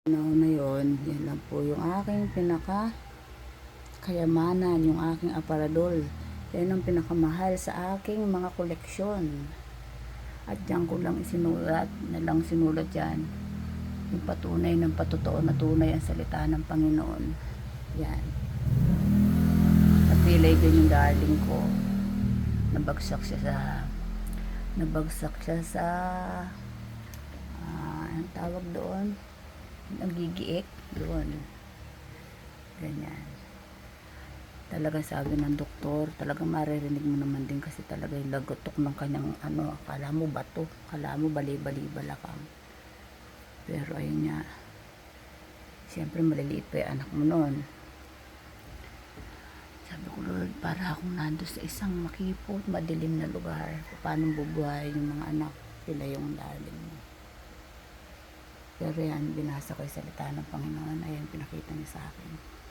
Na yon, yan lang po yung aking kayamanan, yung aking aparador. Yan ang pinakamahal sa aking mga koleksyon. At diyan ko lang sinulat yan. Yung patunay ng patotoo na tunay ang salita ng Panginoon. Yan. Napilay din yung darling ko. Nabagsak siya sa anong tawag doon? Nagigiik doon. Ganyan. Talagang sabi ng doktor, talagang maririnig mo naman din kasi talaga yung lagotok ng kanyang akala mo bato, akala mo bali-bali balakang. Pero ayun nga, siyempre maliliit pa yung anak mo noon. Sabi ko, Lord, para akong nando sa isang makipot, madilim na lugar. Paano bubuhay yung mga anak, sila yung darling mo. Pero yan, binasa ko yung salita ng Panginoon, ayan, pinakita niya sa akin.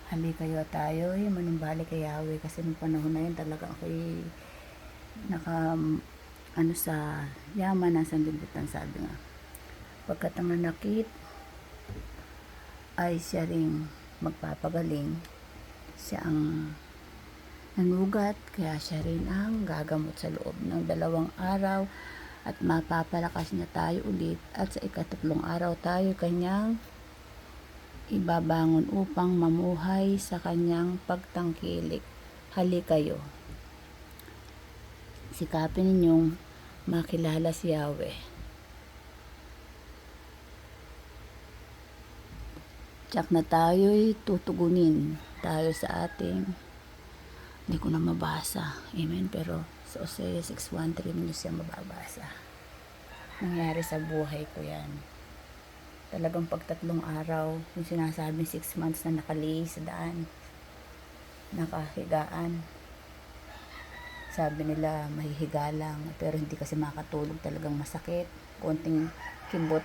Halika kayo tayo, manumbalik kay Yahweh, kasi nung panahon na yun talaga ako'y sa yaman ng sanlibutan, sabi nga. Pagkat ang nanakit ay siya ring magpapagaling, siya ang nanugat, kaya siya rin ang gagamot sa loob ng 2 araw at mapapalakas niya tayo ulit at sa 3 araw tayo kanyang ibabangon upang mamuhay sa kanyang pagtangkilik. Halika kayo. Sikapin ninyong makilala si Yahweh. Tsak na tayo'y tutugunin tayo sa ating, hindi ko na mabasa. Amen. Pero sa Hosea 6:1-3 mo siya mababasa. Nangyari sa buhay ko yan. Talagang pag 3 araw, yung sinasabing 6 months na nakalihis sa daan, nakahigaan. Sabi nila mahihiga lang, pero hindi kasi makatulog, talagang masakit. Konting kibot,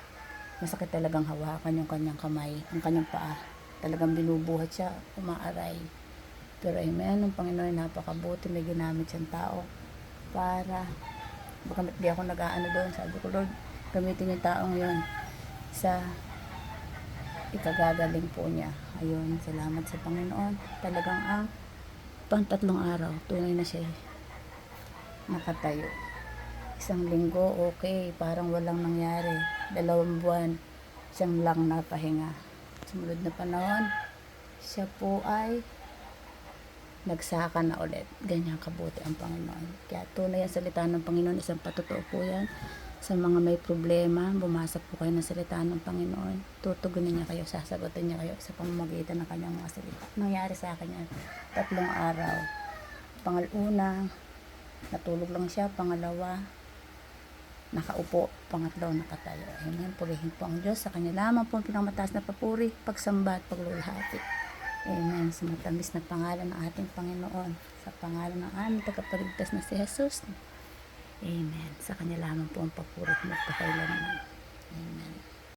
masakit talagang hawakan yung kanyang kamay, yung kanyang paa. Talagang binubuhat siya, umaaray. Pero amen, ng Panginoon napakabuti, may ginamit siyang tao para, baka di ako nag-aano doon, sabi ko, Lord, gamitin yung taong yun sa ikagagaling po niya. Ayun, salamat sa Panginoon. Talagang ang pang 3 araw, tunay na siya nakatayo. 1 linggo, okay, parang walang nangyari. 2 buwan, siyang lang napahinga. Sumunod na panahon, siya po ay nagsaka na ulit. Ganyan kabuti ang Panginoon. Kaya tunay ang salita ng Panginoon, isang patotoo po yan. Sa mga may problema, bumasa po kayo ng salita ng Panginoon. Tutugunin niya kayo, sasagutin niya kayo sa pamamagitan ng kanyang mga salita. Nangyari sa akin yan, 3 araw. Pangaluna, natulog lang siya. Pangalawa, nakaupo. Pangatlo, nakatayo. Amen. Purihin po ang Diyos. Sa kanya lamang po ang pinakamataas na papuri, pagsamba at paglulahati. Amen. Sa matamis na pangalan ng ating Panginoon. Sa pangalan ng aming tagapagligtas na si Jesus. Amen. Sa kanya lamang po ang papuri magpakailanman. Amen.